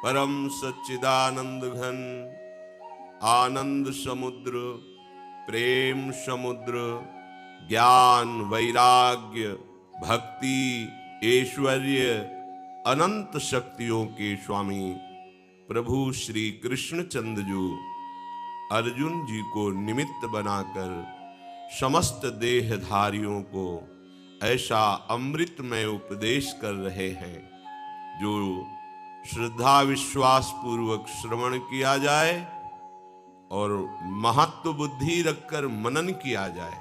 परम सच्चिदानंद घन आनंद समुद्र, प्रेम समुद्र, ज्ञान वैराग्य भक्ति ऐश्वर्य अनंत शक्तियों के स्वामी प्रभु श्री कृष्णचंद्र जी अर्जुन जी को निमित्त बनाकर समस्त देहधारियों को ऐसा अमृतमय उपदेश कर रहे हैं जो श्रद्धा विश्वास पूर्वक श्रवण किया जाए और महत्व बुद्धि रखकर मनन किया जाए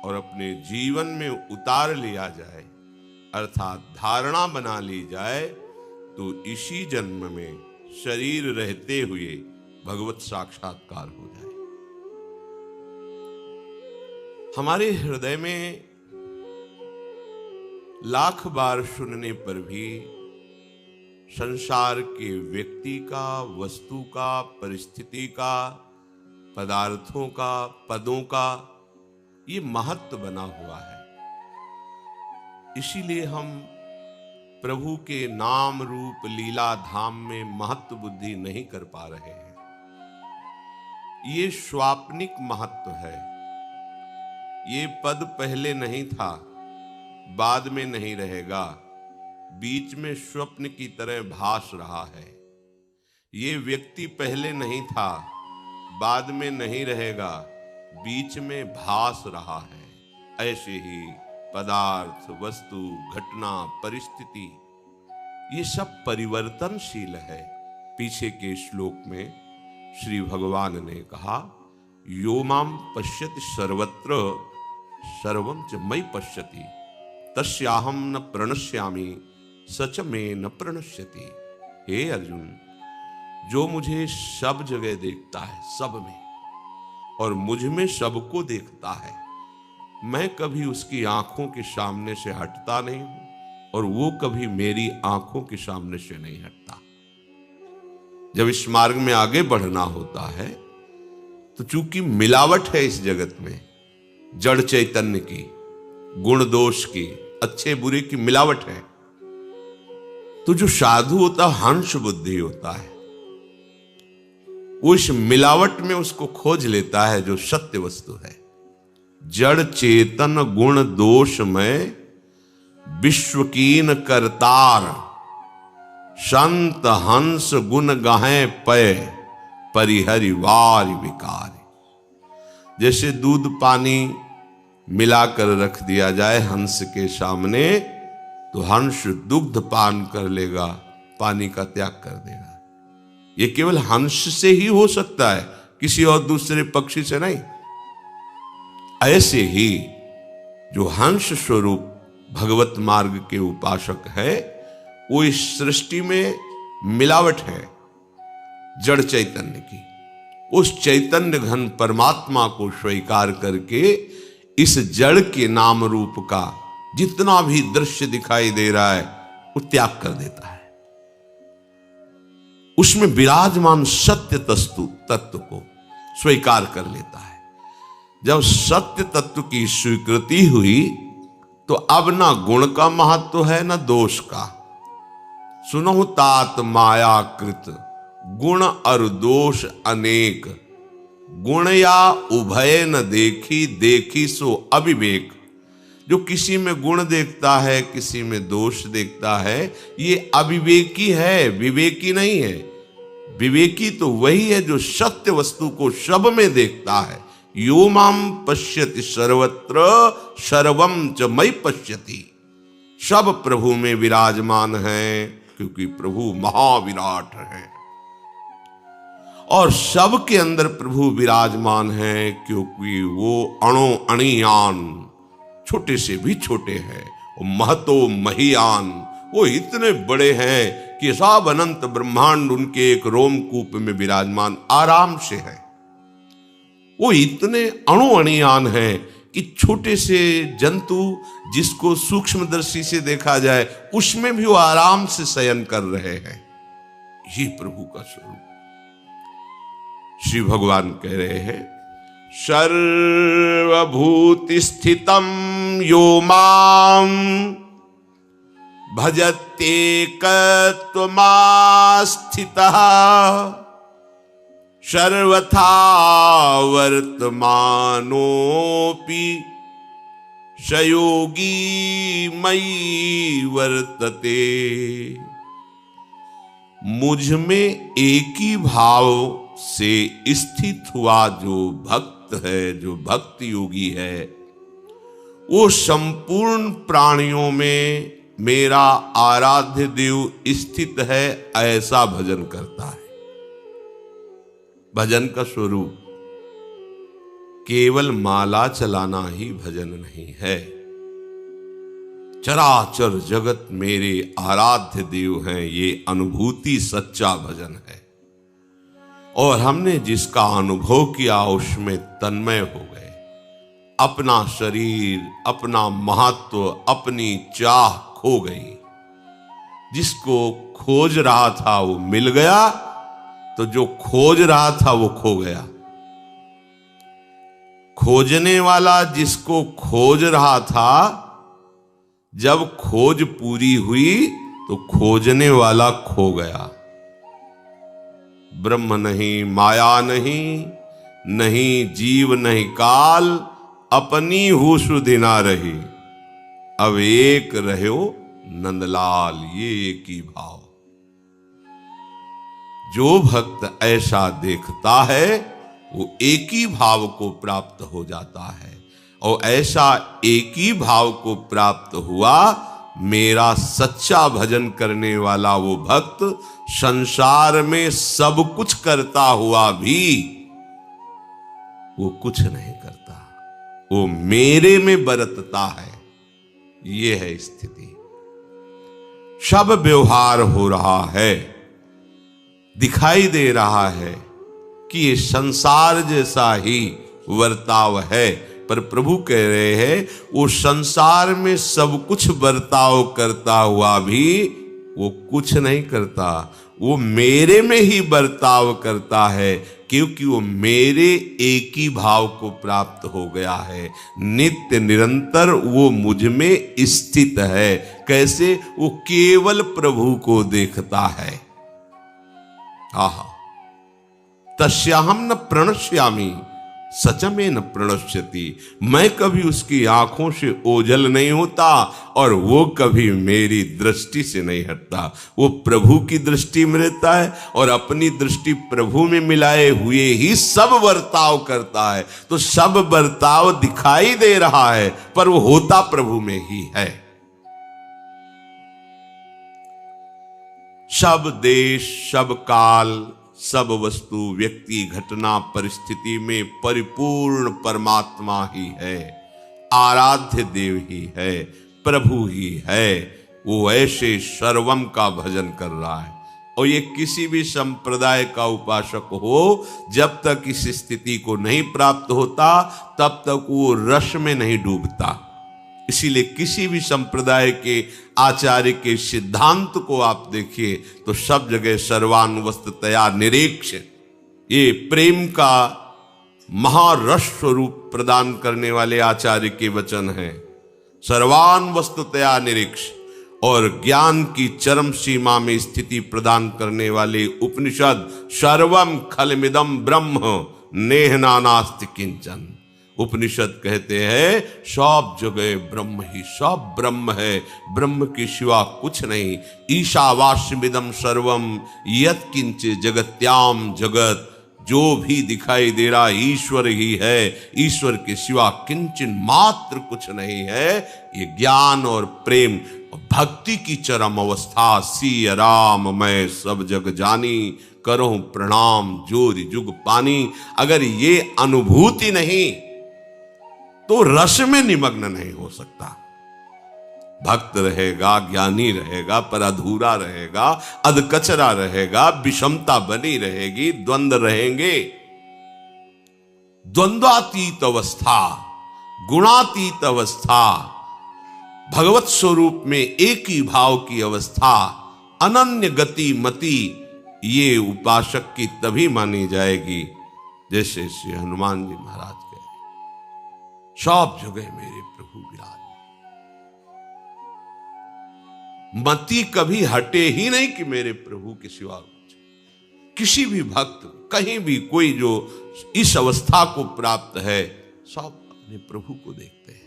और अपने जीवन में उतार लिया जाए अर्थात धारणा बना ली जाए तो इसी जन्म में शरीर रहते हुए भगवत साक्षात्कार हो जाए। हमारे हृदय में लाख बार सुनने पर भी संसार के व्यक्ति का, वस्तु का, परिस्थिति का, पदार्थों का, पदों का ये महत्व बना हुआ है। इसीलिए हम प्रभु के नाम रूप लीला धाम में महत्व बुद्धि नहीं कर पा रहे हैं। ये स्वाप्निक महत्व है। ये पद पहले नहीं था, बाद में नहीं रहेगा, बीच में स्वप्न की तरह भास रहा है। ये व्यक्ति पहले नहीं था, बाद में नहीं रहेगा, बीच में भास रहा है। ऐसे ही पदार्थ, वस्तु, घटना, परिस्थिति ये सब परिवर्तनशील है। पीछे के श्लोक में श्री भगवान ने कहा, यो माम पश्यति सर्वत्र सर्वं च मयि पश्यति तस्याहं न प्रणश्यामि सच में न प्रणश्यति। हे अर्जुन, जो मुझे सब जगह देखता है, सब में, और मुझ में सबको देखता है, मैं कभी उसकी आंखों के सामने से हटता नहीं हूं और वो कभी मेरी आंखों के सामने से नहीं हटता। जब इस मार्ग में आगे बढ़ना होता है तो चूंकि मिलावट है इस जगत में, जड़ चैतन्य की, गुण दोष की, अच्छे बुरे की मिलावट है, तो जो साधु होता है हंस बुद्धि होता है, वो इस मिलावट में उसको खोज लेता है जो सत्य वस्तु है। जड़ चेतन गुण दोष में विश्वकीन करतार संत हंस गुण गाहे पय परिहरि वार विकार। जैसे दूध पानी मिलाकर रख दिया जाए हंस के सामने तो हंस दुग्ध पान कर लेगा, पानी का त्याग कर देगा। ये केवल हंस से ही हो सकता है, किसी और दूसरे पक्षी से नहीं। ऐसे ही जो हंस स्वरूप भगवत मार्ग के उपासक है, वो इस सृष्टि में मिलावट है जड़ चैतन्य की। उस चैतन्य घन परमात्मा को स्वीकार करके इस जड़ के नाम रूप का जितना भी दृश्य दिखाई दे रहा है वो त्याग कर देता है। उसमें विराजमान सत्य तत्व को स्वीकार कर लेता है। जब सत्य तत्व की स्वीकृति हुई तो अब ना गुण का महत्व है ना दोष का। सुनो तात मायाकृत गुण और दोष अनेक, गुण या उभय न देखी देखी सो अविवेक। जो किसी में गुण देखता है, किसी में दोष देखता है, ये अविवेकी है, विवेकी नहीं है। विवेकी तो वही है जो सत्य वस्तु को सब में देखता है। यो माम पश्यति सर्वत्र सर्वं च मयि पश्यति। सब प्रभु में विराजमान है क्योंकि प्रभु महाविराट है, और सब के अंदर प्रभु विराजमान है क्योंकि वो अणो अणियान, छोटे से भी छोटे हैं, और महतो महियान, वो इतने बड़े हैं कि सब अनंत ब्रह्मांड उनके एक रोमकूप में विराजमान आराम से है। वो इतने अणु अणियान हैं कि छोटे से जंतु जिसको सूक्ष्मदर्शी से देखा जाए उसमें भी वो आराम से शयन कर रहे हैं। ये प्रभु का स्वरूप। श्री भगवान कह रहे हैं, सर्वभूति स्थितम यो माम भजत्येकत्वमास्थितः सर्वथा वर्तमानोऽपि स योगी मयि वर्तते। मुझ में एक ही भाव से स्थित हुआ जो भक्त है, जो भक्त योगी है, वो संपूर्ण प्राणियों में मेरा आराध्य देव स्थित है, ऐसा भजन करता है। भजन का स्वरूप केवल माला चलाना ही भजन नहीं है। चराचर जगत मेरे आराध्य देव हैं, ये अनुभूति सच्चा भजन है। और हमने जिसका अनुभव किया उसमें तन्मय हो गए। अपना शरीर, अपना महत्व, अपनी चाह खो गई। जिसको खोज रहा था वो मिल गया, तो जो खोज रहा था वो खो गया। खोजने वाला जिसको खोज रहा था, जब खोज पूरी हुई तो खोजने वाला खो गया। ब्रह्म नहीं, माया नहीं, नहीं जीव नहीं काल, अपनी होश दिना रही। अब एक रहो नंदलाल, ये एक ही भाव। जो भक्त ऐसा देखता है वो एक ही भाव को प्राप्त हो जाता है। और ऐसा एक ही भाव को प्राप्त हुआ, मेरा सच्चा भजन करने वाला वो भक्त संसार में सब कुछ करता हुआ भी वो कुछ नहीं करता, वो मेरे में बरतता है। ये है स्थिति। सब व्यवहार हो रहा है, दिखाई दे रहा है कि ये संसार जैसा ही वर्ताव है, पर प्रभु कह रहे हैं वो संसार में सब कुछ बर्ताव करता हुआ भी वो कुछ नहीं करता, वो मेरे में ही बर्ताव करता है, क्योंकि वो मेरे एक ही भाव को प्राप्त हो गया है। नित्य निरंतर वो मुझ में स्थित है। कैसे? वो केवल प्रभु को देखता है। आहा, तस्याहम न प्रणश्यामि सचमे न प्रणश्यति। मैं कभी उसकी आंखों से ओझल नहीं होता और वो कभी मेरी दृष्टि से नहीं हटता। वो प्रभु की दृष्टि में रहता है और अपनी दृष्टि प्रभु में मिलाए हुए ही सब बर्ताव करता है। तो सब बर्ताव दिखाई दे रहा है, पर वो होता प्रभु में ही है। सब देश, सब काल, सब वस्तु, व्यक्ति, घटना, परिस्थिति में परिपूर्ण परमात्मा ही है, आराध्य देव ही है, प्रभु ही है। वो ऐसे सर्वम का भजन कर रहा है। और ये किसी भी संप्रदाय का उपासक हो, जब तक इस स्थिति को नहीं प्राप्त होता तब तक वो रस में नहीं डूबता। इसीलिए किसी भी संप्रदाय के आचार्य के सिद्धांत को आप देखिए तो सब जगह सर्वानुवस्ततया निरीक्ष, ये प्रेम का महारस स्वरूप प्रदान करने वाले आचार्य के वचन हैं। सर्वानुवस्ततया निरीक्ष और ज्ञान की चरम सीमा में स्थिति प्रदान करने वाले उपनिषद सर्वम खलमिदम ब्रह्म नेह नानास्ति किंचन। उपनिषद कहते हैं सब जगह ब्रह्म ही, सब ब्रह्म है, ब्रह्म के सिवा कुछ नहीं। ईशावास्यमिदं सर्वम यत् किंचित् जगत्याम जगत, जो भी दिखाई दे रहा ईश्वर ही है, ईश्वर के सिवा किंचन मात्र कुछ नहीं है। ये ज्ञान और प्रेम भक्ति की चरम अवस्था। सिय राम मैं सब जग जानी, करो प्रणाम जोरि जुग पानी। अगर ये अनुभूति नहीं तो रस में निमग्न नहीं हो सकता। भक्त रहेगा, ज्ञानी रहेगा, पर अधूरा रहेगा, अधकचरा रहेगा, विषमता बनी रहेगी, द्वंद्व रहेंगे। द्वंद्वातीत अवस्था, गुणातीत अवस्था, भगवत स्वरूप में एक ही भाव की अवस्था, अनन्य गति मति, ये उपासक की तभी मानी जाएगी जैसे श्री हनुमान जी महाराज कहे सब जगह मेरे प्रभु विराज। मति कभी हटे ही नहीं कि मेरे प्रभु के सिवा किसी भी भक्त कहीं भी कोई जो इस अवस्था को प्राप्त है सब अपने प्रभु को देखते हैं।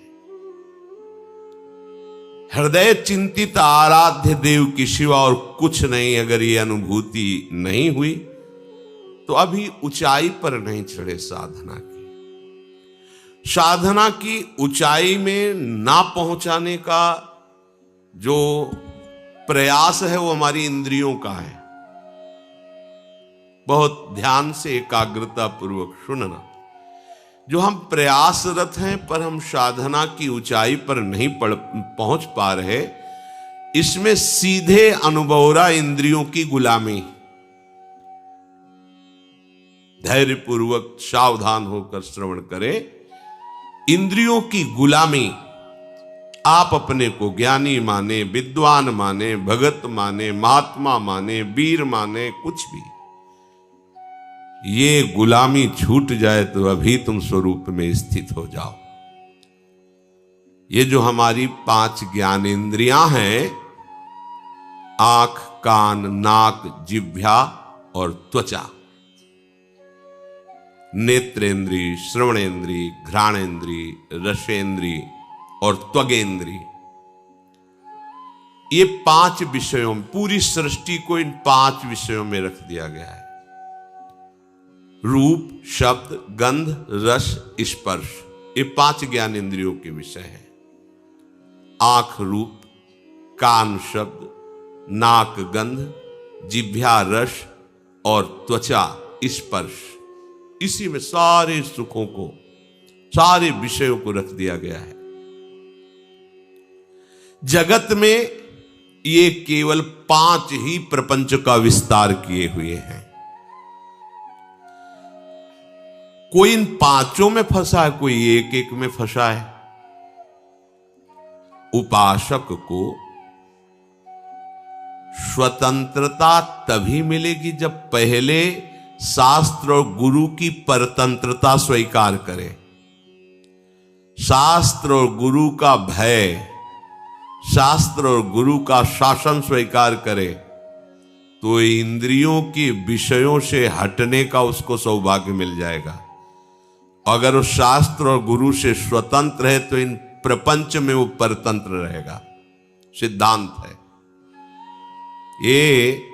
हृदय चिंतित आराध्य देव के सिवा और कुछ नहीं। अगर ये अनुभूति नहीं हुई तो अभी ऊंचाई पर नहीं चढ़े साधना की ऊंचाई में ना पहुंचाने का जो प्रयास है वो हमारी इंद्रियों का है। बहुत ध्यान से एकाग्रता पूर्वक सुनना। जो हम प्रयासरत हैं पर हम साधना की ऊंचाई पर नहीं पहुंच पा रहे, इसमें सीधे अनुभवरा इंद्रियों की गुलामी। धैर्य पूर्वक सावधान होकर श्रवण करें। इंद्रियों की गुलामी, आप अपने को ज्ञानी माने, विद्वान माने, भगत माने, महात्मा माने, वीर माने, कुछ भी, ये गुलामी छूट जाए तो अभी तुम स्वरूप में स्थित हो जाओ। ये जो हमारी 5 ज्ञानेंद्रियां हैं, आंख, कान, नाक, जिह्वा और त्वचा, नेत्रेंद्री, श्रवणेंद्री, घ्राणेंद्री, रसेंद्री और त्वगेंद्री, ये 5 विषयों में, पूरी सृष्टि को इन 5 विषयों में रख दिया गया है। रूप, शब्द, गंध, रस, स्पर्श, ये 5 ज्ञान इंद्रियों के विषय हैं। आंख रूप, कान शब्द, नाक गंध, जिह्वा रस और त्वचा स्पर्श, इसी में सारे सुखों को, सारे विषयों को रख दिया गया है। जगत में ये केवल 5 ही प्रपंच का विस्तार किए हुए हैं। कोई इन 5 में फंसा है, कोई एक एक में फंसा है। उपासक को स्वतंत्रता तभी मिलेगी जब पहले शास्त्र और गुरु की परतंत्रता स्वीकार करे। शास्त्र और गुरु का भय, शास्त्र और गुरु का शासन स्वीकार करे तो इंद्रियों के विषयों से हटने का उसको सौभाग्य मिल जाएगा। अगर वो शास्त्र और गुरु से स्वतंत्र है तो इन प्रपंच में वो परतंत्र रहेगा। सिद्धांत है ये।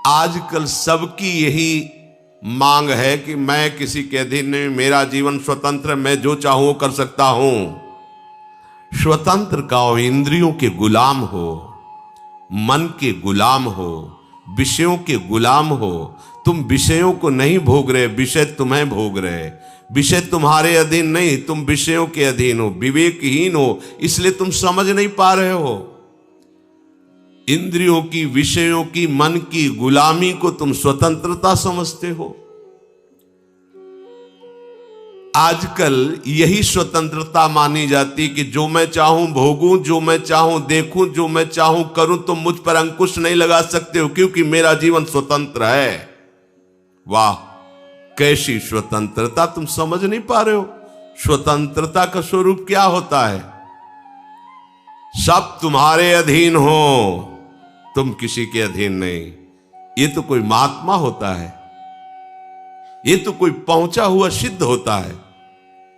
आजकल सबकी यही मांग है कि मैं किसी के अधीन नहीं, मेरा जीवन स्वतंत्र, मैं जो चाहूं कर सकता हूं। स्वतंत्र का हो, इंद्रियों के गुलाम हो, मन के गुलाम हो, विषयों के गुलाम हो। तुम विषयों को नहीं भोग रहे, विषय तुम्हें भोग रहे। विषय तुम्हारे अधीन नहीं, तुम विषयों के अधीन हो, विवेकहीन हो, इसलिए तुम समझ नहीं पा रहे हो। इंद्रियों की, विषयों की, मन की गुलामी को तुम स्वतंत्रता समझते हो। आजकल यही स्वतंत्रता मानी जाती कि जो मैं चाहूं भोगूं, जो मैं चाहूं देखूं, जो मैं चाहूं करूं, तुम मुझ पर अंकुश नहीं लगा सकते हो क्योंकि मेरा जीवन स्वतंत्र है। वाह, कैसी स्वतंत्रता! तुम समझ नहीं पा रहे हो स्वतंत्रता का स्वरूप क्या होता है। सब तुम्हारे अधीन हो, तुम किसी के अधीन नहीं। ये तो कोई महात्मा होता है, ये तो कोई पहुंचा हुआ सिद्ध होता है,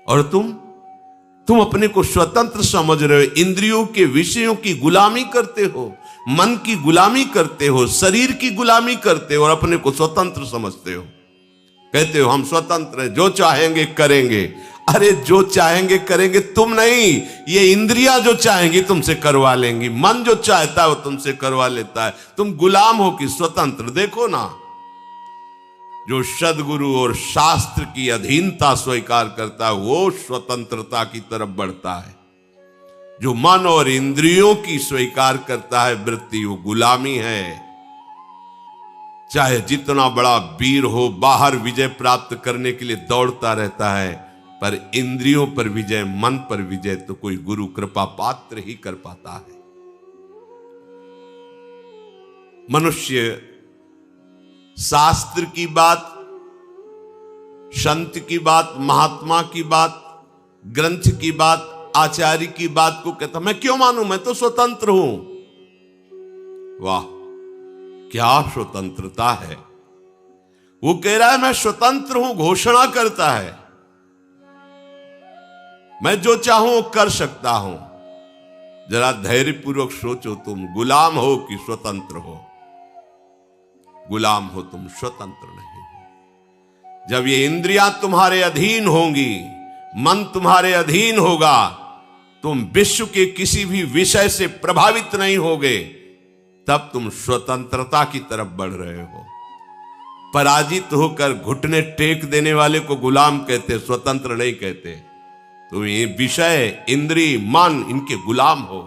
और तुम अपने को स्वतंत्र समझ रहे हो। इंद्रियों के विषयों की गुलामी करते हो, मन की गुलामी करते हो, शरीर की गुलामी करते हो और अपने को स्वतंत्र समझते हो। कहते हो हम स्वतंत्र हैं, जो चाहेंगे करेंगे। अरे जो चाहेंगे करेंगे तुम नहीं, ये इंद्रियां जो चाहेंगी तुमसे करवा लेंगी, मन जो चाहता है वो तुमसे करवा लेता है। तुम गुलाम हो कि स्वतंत्र? देखो ना, जो सद्गुरु और शास्त्र की अधीनता स्वीकार करता है वो स्वतंत्रता की तरफ बढ़ता है। जो मन और इंद्रियों की स्वीकार करता है वृत्ति, वो गुलामी है। चाहे जितना बड़ा वीर हो, बाहर विजय प्राप्त करने के लिए दौड़ता रहता है, पर इंद्रियों पर विजय, मन पर विजय तो कोई गुरु कृपा पात्र ही कर पाता है। मनुष्य शास्त्र की बात, संत की बात, महात्मा की बात, ग्रंथ की बात, आचार्य की बात को कहता मैं क्यों मानूं, मैं तो स्वतंत्र हूं। वाह, क्या स्वतंत्रता है। वो कह रहा है मैं स्वतंत्र हूं, घोषणा करता है मैं जो चाहूं कर सकता हूं। जरा धैर्यपूर्वक सोचो, तुम गुलाम हो कि स्वतंत्र हो? गुलाम हो तुम, स्वतंत्र नहीं हो। जब ये इंद्रियां तुम्हारे अधीन होंगी, मन तुम्हारे अधीन होगा, तुम विश्व के किसी भी विषय से प्रभावित नहीं होगे, तब तुम स्वतंत्रता की तरफ बढ़ रहे हो। पराजित होकर घुटने टेक देने वाले को गुलाम कहते, स्वतंत्र नहीं कहते। तुम ये विषय, इंद्रिय, मन, इनके गुलाम हो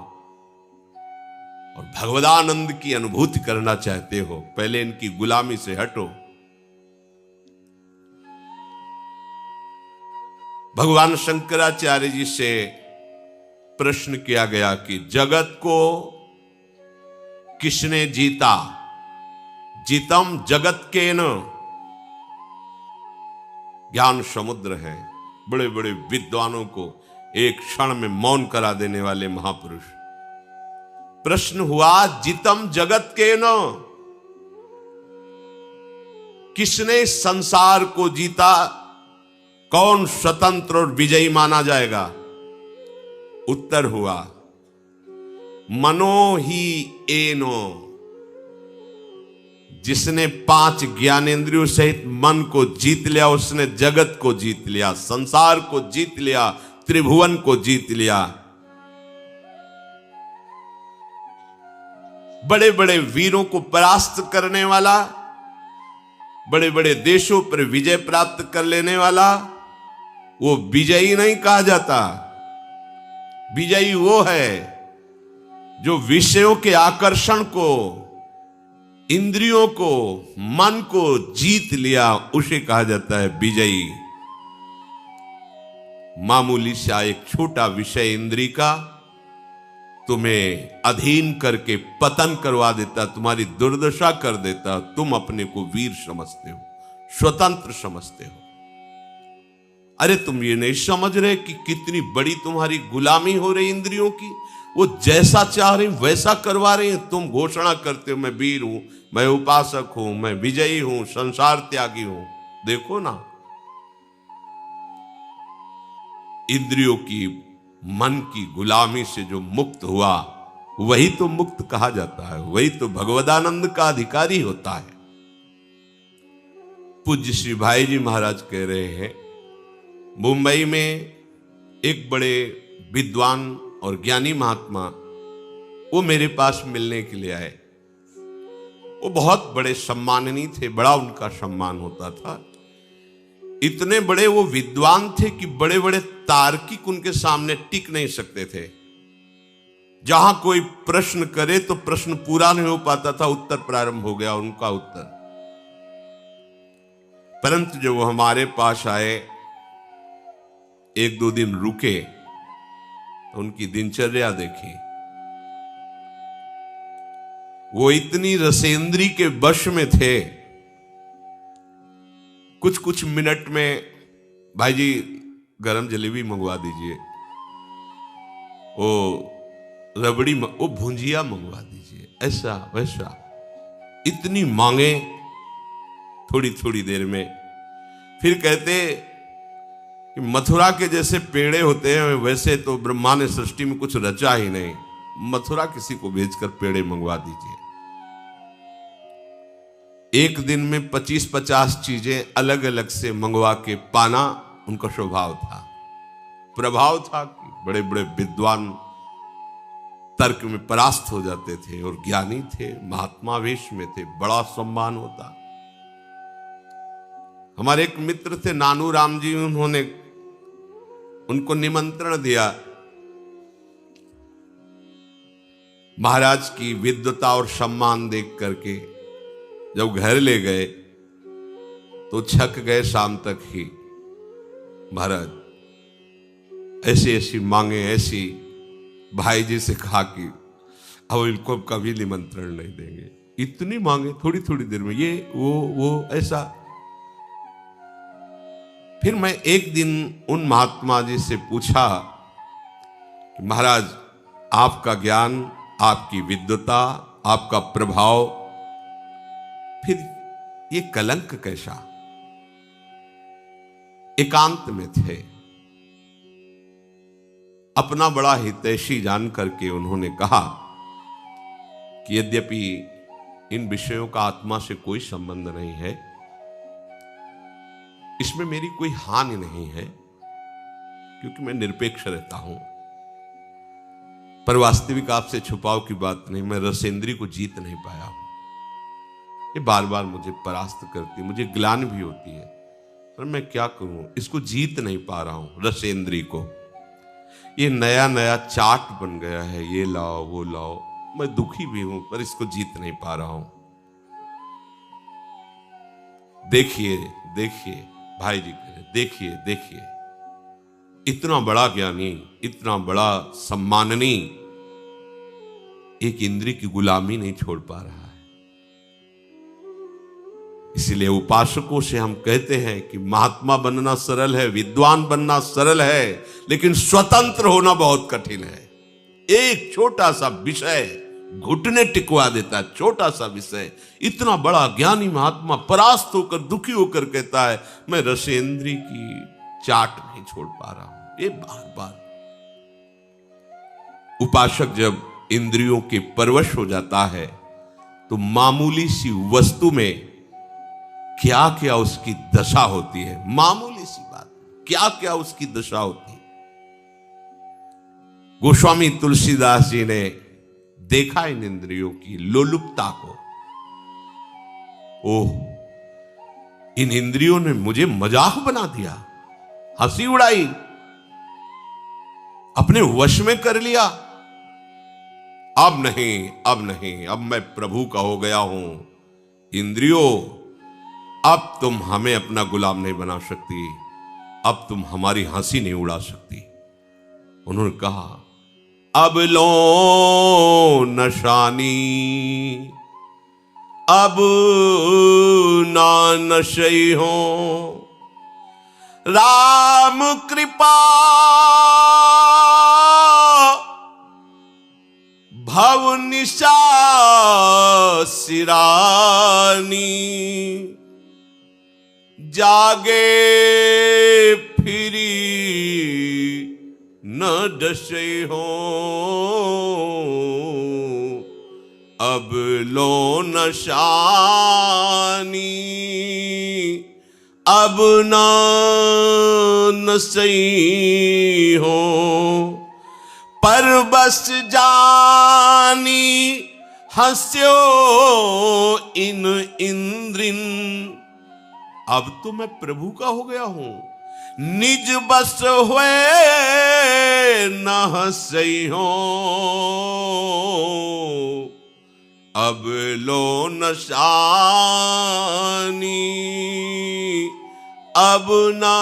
और भगवदानंद की अनुभूति करना चाहते हो, पहले इनकी गुलामी से हटो। भगवान शंकराचार्य जी से प्रश्न किया गया कि जगत को किसने जीता? जीतम जगत के न। ज्ञान समुद्र है, बड़े बड़े विद्वानों को एक क्षण में मौन करा देने वाले महापुरुष। प्रश्न हुआ, जितम जगत के न, किसने संसार को जीता? कौन स्वतंत्र और विजयी माना जाएगा? उत्तर हुआ, मनो ही एनो। जिसने 5 ज्ञानेंद्रियों सहित मन को जीत लिया, उसने जगत को जीत लिया, संसार को जीत लिया, त्रिभुवन को जीत लिया। बड़े बड़े वीरों को परास्त करने वाला, बड़े बड़े देशों पर विजय प्राप्त कर लेने वाला, वो विजयी नहीं कहा जाता। विजयी वो है जो विषयों के आकर्षण को, इंद्रियों को, मन को जीत लिया, उसे कहा जाता है विजयी। मामूली सा एक छोटा विषय इंद्रिय का तुम्हें अधीन करके पतन करवा देता, तुम्हारी दुर्दशा कर देता। तुम अपने को वीर समझते हो, स्वतंत्र समझते हो। अरे तुम ये नहीं समझ रहे कि कितनी बड़ी तुम्हारी गुलामी हो रही इंद्रियों की। वो जैसा चाह रही वैसा करवा रही है। तुम घोषणा करते हो मैं वीर हूं, मैं उपासक हूं, मैं विजयी हूं, संसार त्यागी हूं। देखो ना, इंद्रियों की, मन की गुलामी से जो मुक्त हुआ, वही तो मुक्त कहा जाता है, वही तो भगवदानंद का अधिकारी होता है। पूज्य श्री भाई जी महाराज कह रहे हैं, मुंबई में एक बड़े विद्वान और ज्ञानी महात्मा वो मेरे पास मिलने के लिए आए। वो बहुत बड़े सम्माननीय थे, बड़ा उनका सम्मान होता था। इतने बड़े वो विद्वान थे कि बड़े बड़े तार्किक उनके सामने टिक नहीं सकते थे। जहां कोई प्रश्न करे तो प्रश्न पूरा नहीं हो पाता था, उत्तर प्रारंभ हो गया उनका उत्तर। परंतु जब वो हमारे पास आए, 1-2 दिन रुके, तो उनकी दिनचर्या देखी। वो इतनी रसेंद्री के वश में थे, कुछ कुछ मिनट में भाई जी गरम जलेबी मंगवा दीजिए, वो रबड़ी, वो भुंजिया मंगवा दीजिए, ऐसा वैसा, इतनी मांगे थोड़ी थोड़ी देर में। फिर कहते कि मथुरा के जैसे पेड़े होते हैं वैसे तो ब्रह्मा ने सृष्टि में कुछ रचा ही नहीं, मथुरा किसी को भेजकर पेड़े मंगवा दीजिए। एक दिन में 25-50 चीजें अलग अलग से मंगवा के पाना उनका स्वभाव था, प्रभाव था कि बड़े बड़े विद्वान तर्क में परास्त हो जाते थे और ज्ञानी थे, महात्मा वेश में थे, बड़ा सम्मान होता। हमारे एक मित्र थे नानू राम जी, उन्होंने उनको निमंत्रण दिया। महाराज की विद्वता और सम्मान देख करके जब घर ले गए तो छक गए शाम तक ही। महाराज ऐसी ऐसी मांगे, ऐसी, भाई जी से कहा कि अब इनको कभी निमंत्रण नहीं देंगे, इतनी मांगे थोड़ी थोड़ी देर में, ये वो ऐसा। फिर मैं एक दिन उन महात्मा जी से पूछा कि महाराज आपका ज्ञान, आपकी विद्वता, आपका प्रभाव, फिर ये कलंक कैसा? एकांत में थे, अपना बड़ा हितैषी जान करके उन्होंने कहा कि यद्यपि इन विषयों का आत्मा से कोई संबंध नहीं है, इसमें मेरी कोई हानि नहीं है, क्योंकि मैं निरपेक्ष रहता हूं। पर वास्तविक आपसे छुपाव की बात नहीं, मैं रसेंद्री को जीत नहीं पाया हूं। ये बार बार मुझे परास्त करती, मुझे ग्लानि भी होती है, पर मैं क्या करूं, इसको जीत नहीं पा रहा हूं। रसेंद्री को ये नया नया चाट बन गया है, ये लाओ वो लाओ, मैं दुखी भी हूं, पर इसको जीत नहीं पा रहा हूं। देखिए देखिए भाई जी कह रहे, देखिए देखिए, इतना बड़ा ज्ञानी, इतना बड़ा सम्माननीय एक इंद्रिय की गुलामी नहीं छोड़ पा रहा है। इसलिए उपासकों से हम कहते हैं कि महात्मा बनना सरल है, विद्वान बनना सरल है, लेकिन स्वतंत्र होना बहुत कठिन है। एक छोटा सा विषय घुटने टिकवा देता है, छोटा सा विषय। इतना बड़ा ज्ञानी महात्मा परास्त होकर, दुखी होकर कहता है, मैं रसेंद्री की चाट नहीं छोड़ पा रहा हूं। ये बार बार उपासक जब इंद्रियों के परवश हो जाता है, तो मामूली सी वस्तु में क्या क्या उसकी दशा होती है, मामूली सी बात क्या क्या उसकी दशा होती है। गोस्वामी तुलसीदास जी ने देखा इन इंद्रियों की लोलुपता को। ओह, इन इंद्रियों ने मुझे मजाक बना दिया, हंसी उड़ाई, अपने वश में कर लिया। अब नहीं, अब नहीं, अब मैं प्रभु का हो गया हूं। इंद्रियों, अब तुम हमें अपना गुलाम नहीं बना सकती, अब तुम हमारी हंसी नहीं उड़ा सकती। उन्होंने कहा, अब लो नशानी, अब ना नशई हो, राम कृपा भव निशा सिरानी, जागे फिरी न डसे हो, अब लो नशानी, अब ना नसई हो, पर बस जानी हंस्यो इन इंद्रिन। अब तो मैं प्रभु का हो गया हूं, निज बस हुए न हंसई हो, अब लो नशानी, अब ना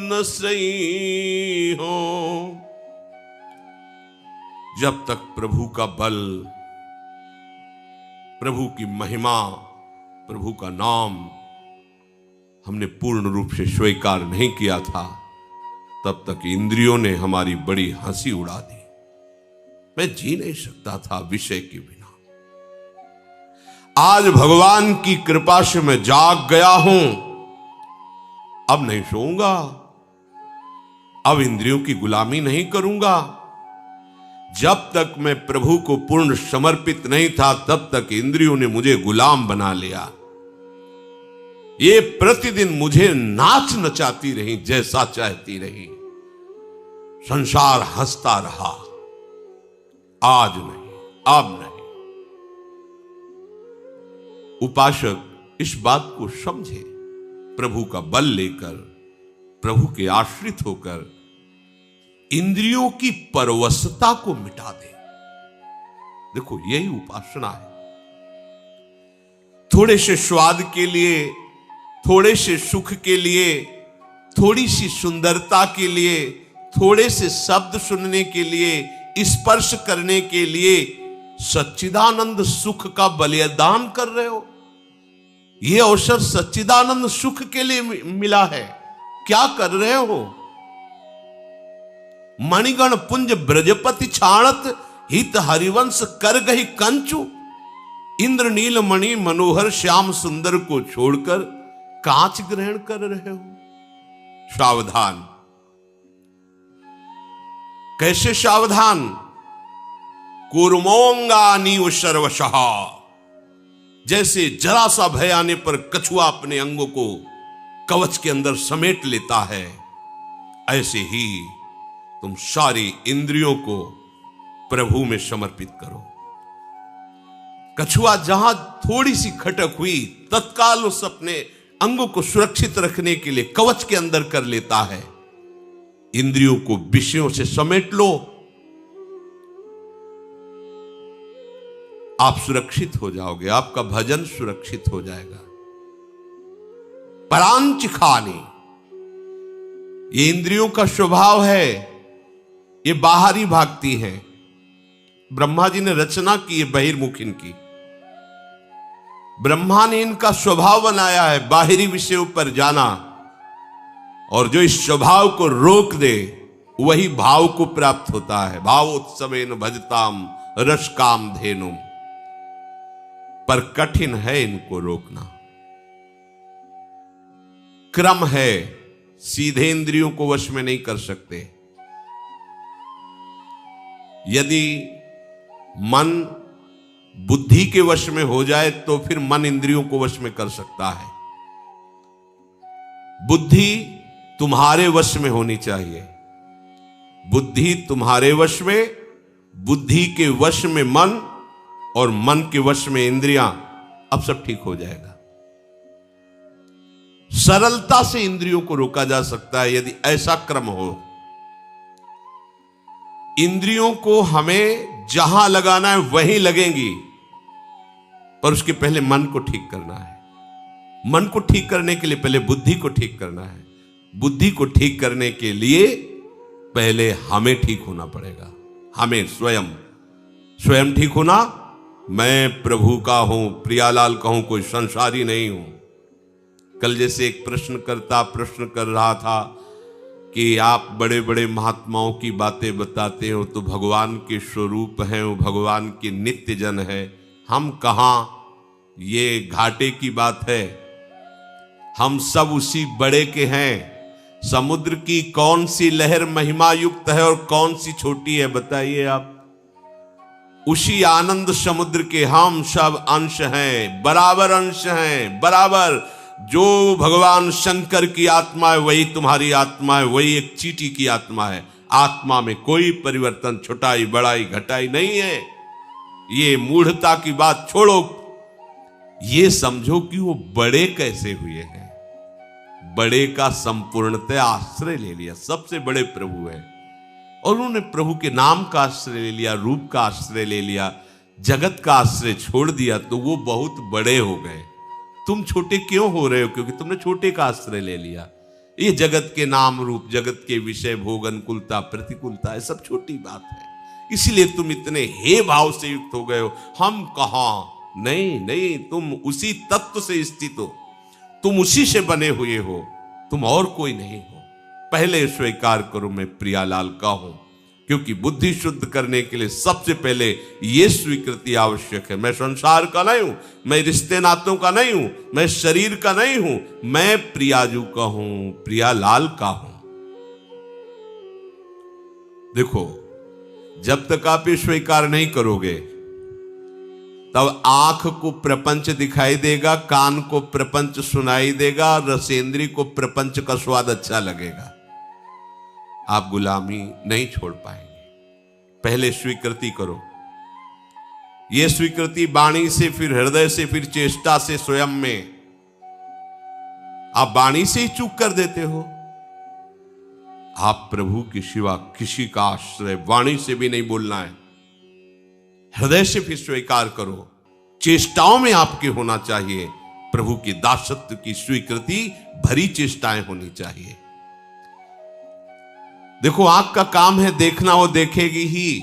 नसई हो। जब तक प्रभु का बल, प्रभु की महिमा, प्रभु का नाम हमने पूर्ण रूप से स्वीकार नहीं किया था, तब तक इंद्रियों ने हमारी बड़ी हंसी उड़ा दी। मैं जी नहीं सकता था विषय के बिना। आज भगवान की कृपा से मैं जाग गया हूं, अब नहीं सोऊंगा, अब इंद्रियों की गुलामी नहीं करूंगा। जब तक मैं प्रभु को पूर्ण समर्पित नहीं था, तब तक इंद्रियों ने मुझे गुलाम बना लिया। ये प्रतिदिन मुझे नाच नचाती रही, जैसा चाहती रही। संसार हंसता रहा, आज नहीं, अब नहीं। उपासक इस बात को समझे, प्रभु का बल लेकर, प्रभु के आश्रित होकर इंद्रियों की परवशता को मिटा दे। देखो, यही उपासना है। थोड़े से स्वाद के लिए, थोड़े से सुख के लिए, थोड़ी सी सुंदरता के लिए, थोड़े से शब्द सुनने के लिए, स्पर्श करने के लिए सच्चिदानंद सुख का बलिदान कर रहे हो। यह अवसर सच्चिदानंद सुख के लिए मिला है, क्या कर रहे हो? मणिगण पुंज ब्रजपति छाणत, हित हरिवंश कर गही कंचु, इंद्र नीलमणि मनोहर श्याम सुंदर को छोड़कर कांच ग्रहण कर रहे हो। सावधान। कैसे सावधान? कूर्मोंगानीव सर्वशः, जैसे जरा सा भय आने पर कछुआ अपने अंगों को कवच के अंदर समेट लेता है, ऐसे ही तुम सारी इंद्रियों को प्रभु में समर्पित करो। कछुआ जहां थोड़ी सी खटक हुई, तत्काल उस अपने अंगों को सुरक्षित रखने के लिए कवच के अंदर कर लेता है। इंद्रियों को विषयों से समेट लो, आप सुरक्षित हो जाओगे, आपका भजन सुरक्षित हो जाएगा। परांच खाने, ये इंद्रियों का स्वभाव है, ये बाहरी भागती है। ब्रह्मा जी ने रचना की है बहिर्मुख इनकी। ब्रह्मा ने इनका स्वभाव बनाया है बाहरी विषयों पर जाना, और जो इस स्वभाव को रोक दे वही भाव को प्राप्त होता है। भावोत्सवेन भजताम रस काम धेनुम, पर कठिन है इनको रोकना। क्रम है, सीधे इंद्रियों को वश में नहीं कर सकते। यदि मन बुद्धि के वश में हो जाए तो फिर मन इंद्रियों को वश में कर सकता है। बुद्धि तुम्हारे वश में होनी चाहिए, बुद्धि तुम्हारे वश में, बुद्धि के वश में मन, और मन के वश में इंद्रियां, अब सब ठीक हो जाएगा। सरलता से इंद्रियों को रोका जा सकता है यदि ऐसा क्रम हो। इंद्रियों को हमें जहां लगाना है वहीं लगेंगी, पर उसके पहले मन को ठीक करना है। मन को ठीक करने के लिए पहले बुद्धि को ठीक करना है। बुद्धि को ठीक करने के लिए पहले हमें ठीक होना पड़ेगा। हमें स्वयं ठीक होना। मैं प्रभु का हूं, प्रियालाल का हूं, कोई संसारी नहीं हूं। कल जैसे एक प्रश्नकर्ता प्रश्न कर रहा था कि आप बड़े बड़े महात्माओं की बातें बताते हो तो भगवान के स्वरूप हैं, वो भगवान के नित्य जन है, हम कहां? ये घाटे की बात है। हम सब उसी बड़े के हैं। समुद्र की कौन सी लहर महिमा युक्त है और कौन सी छोटी है, बताइए आप? उसी आनंद समुद्र के हम सब अंश हैं, बराबर अंश हैं, बराबर। जो भगवान शंकर की आत्मा है वही तुम्हारी आत्मा है, वही एक चींटी की आत्मा है। आत्मा में कोई परिवर्तन, छोटाई बड़ाई घटाई नहीं है। ये मूढ़ता की बात छोड़ो, ये समझो कि वो बड़े कैसे हुए हैं। बड़े का संपूर्णतः आश्रय ले लिया, सबसे बड़े प्रभु हैं, और उन्होंने प्रभु के नाम का आश्रय ले लिया, रूप का आश्रय ले लिया, जगत का आश्रय छोड़ दिया, तो वो बहुत बड़े हो गए। तुम छोटे क्यों हो रहे हो? क्योंकि तुमने छोटे का आश्रय ले लिया। ये जगत के नाम रूप, जगत के विषय, भोग, अनुकूलता, प्रतिकूलता, ये सब छोटी बात है। इसलिए तुम इतने हे भाव से युक्त हो गए हो। हम कहां? नहीं, तुम उसी तत्व से स्थित हो, तुम उसी से बने हुए हो, तुम और कोई नहीं हो। पहले स्वीकार करो मैं प्रियालाल का हूं, क्योंकि बुद्धि शुद्ध करने के लिए सबसे पहले यह स्वीकृति आवश्यक है। मैं संसार का नहीं हूं, मैं रिश्ते नातों का नहीं हूं, मैं शरीर का नहीं हूं, मैं प्रियाजू का हूं, प्रियालाल का हूं। देखो, जब तक आप ये स्वीकार नहीं करोगे तब आंख को प्रपंच दिखाई देगा, कान को प्रपंच सुनाई देगा, रसेंद्री को प्रपंच का स्वाद अच्छा लगेगा। आप गुलामी नहीं छोड़ पाएंगे। पहले स्वीकृति करो। यह स्वीकृति वाणी से, फिर हृदय से, फिर चेष्टा से, स्वयं में। आप वाणी से ही चूक कर देते हो। आप प्रभु के सिवा किसी का आश्रय वाणी से भी नहीं बोलना है। हृदय से फिर स्वीकार करो। चेष्टाओं में आपके होना चाहिए प्रभु के दासत्व की स्वीकृति भरी चेष्टाएं होनी चाहिए। देखो, आंख का काम है देखना, वो देखेगी ही।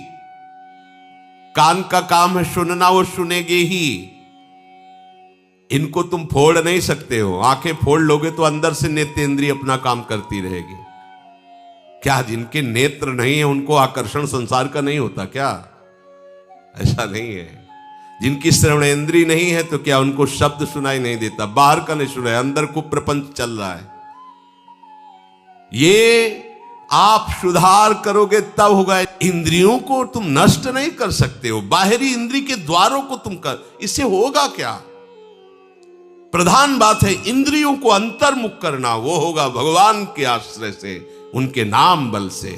कान का काम है सुनना, वो सुनेगी ही। इनको तुम फोड़ नहीं सकते हो। आंखें फोड़ लोगे तो अंदर से नेत्रेंद्रिय अपना काम करती रहेगी। क्या जिनके नेत्र नहीं है उनको आकर्षण संसार का नहीं होता क्या? ऐसा नहीं है। जिनकी श्रवणेंद्रिय नहीं है तो क्या उनको शब्द सुनाई नहीं देता? बाहर का नहीं सुना है, अंदर को प्रपंच चल रहा है। ये आप सुधार करोगे तब होगा। इंद्रियों को तुम नष्ट नहीं कर सकते हो, बाहरी इंद्रिय के द्वारों को तुम कर, इससे होगा क्या? प्रधान बात है इंद्रियों को अंतर्मुख करना, वो होगा भगवान के आश्रय से, उनके नाम बल से।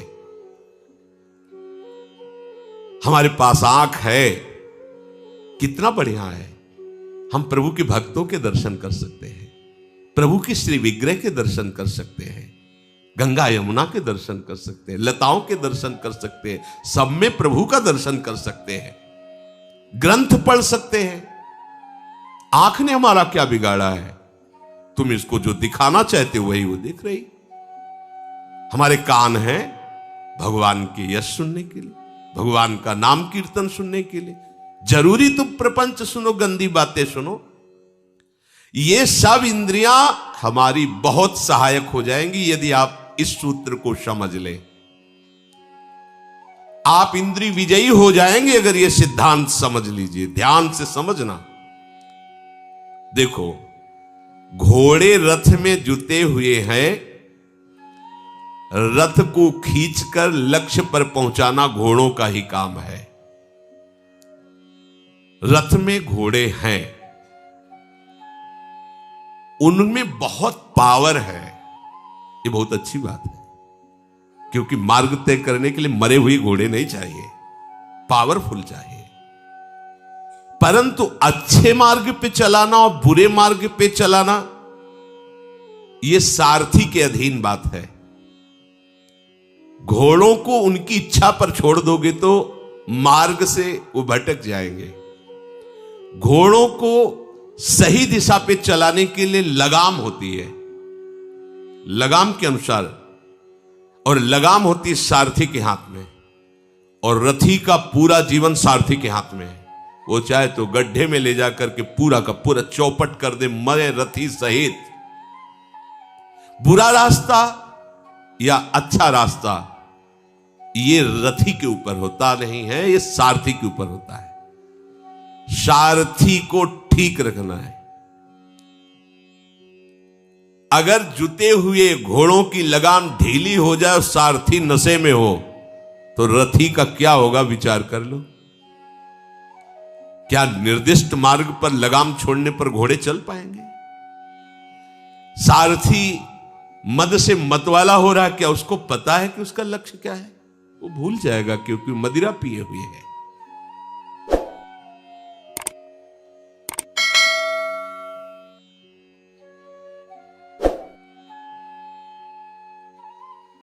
हमारे पास आंख है, कितना बढ़िया है, हम प्रभु के भक्तों के दर्शन कर सकते हैं, प्रभु के श्री विग्रह के दर्शन कर सकते हैं, गंगा यमुना के दर्शन कर सकते हैं, लताओं के दर्शन कर सकते हैं, सब में प्रभु का दर्शन कर सकते हैं, ग्रंथ पढ़ सकते हैं। आंख ने हमारा क्या बिगाड़ा है? तुम इसको जो दिखाना चाहते हो वही वो दिख रही। हमारे कान हैं भगवान के यश सुनने के लिए, भगवान का नाम कीर्तन सुनने के लिए। जरूरी तुम प्रपंच सुनो, गंदी बातें सुनो? ये सब इंद्रियां हमारी बहुत सहायक हो जाएंगी यदि आप इस सूत्र को समझ ले। आप इंद्रिय विजयी हो जाएंगे अगर ये सिद्धांत समझ लीजिए। ध्यान से समझना। देखो, घोड़े रथ में जुते हुए हैं, रथ को खींचकर लक्ष्य पर पहुंचाना घोड़ों का ही काम है। रथ में घोड़े हैं, उनमें बहुत पावर है, ये बहुत अच्छी बात है, क्योंकि मार्ग तय करने के लिए मरे हुए घोड़े नहीं चाहिए, पावरफुल चाहिए। परंतु अच्छे मार्ग पे चलाना और बुरे मार्ग पे चलाना यह सारथी के अधीन बात है। घोड़ों को उनकी इच्छा पर छोड़ दोगे तो मार्ग से वो भटक जाएंगे। घोड़ों को सही दिशा पे चलाने के लिए लगाम होती है, लगाम के अनुसार, और लगाम होती है सारथी के हाथ में, और रथी का पूरा जीवन सारथी के हाथ में है। वो चाहे तो गड्ढे में ले जाकर के पूरा का पूरा चौपट कर दे, मरे रथी सहित। बुरा रास्ता या अच्छा रास्ता ये रथी के ऊपर होता नहीं है, ये सारथी के ऊपर होता है। सारथी को ठीक रखना है। अगर जुते हुए घोड़ों की लगाम ढीली हो जाए और सारथी नशे में हो तो रथी का क्या होगा, विचार कर लो। क्या निर्दिष्ट मार्ग पर लगाम छोड़ने पर घोड़े चल पाएंगे? सारथी मद से मतवाला हो रहा है, क्या उसको पता है कि उसका लक्ष्य क्या है? वो भूल जाएगा क्योंकि मदिरा पिए हुए है।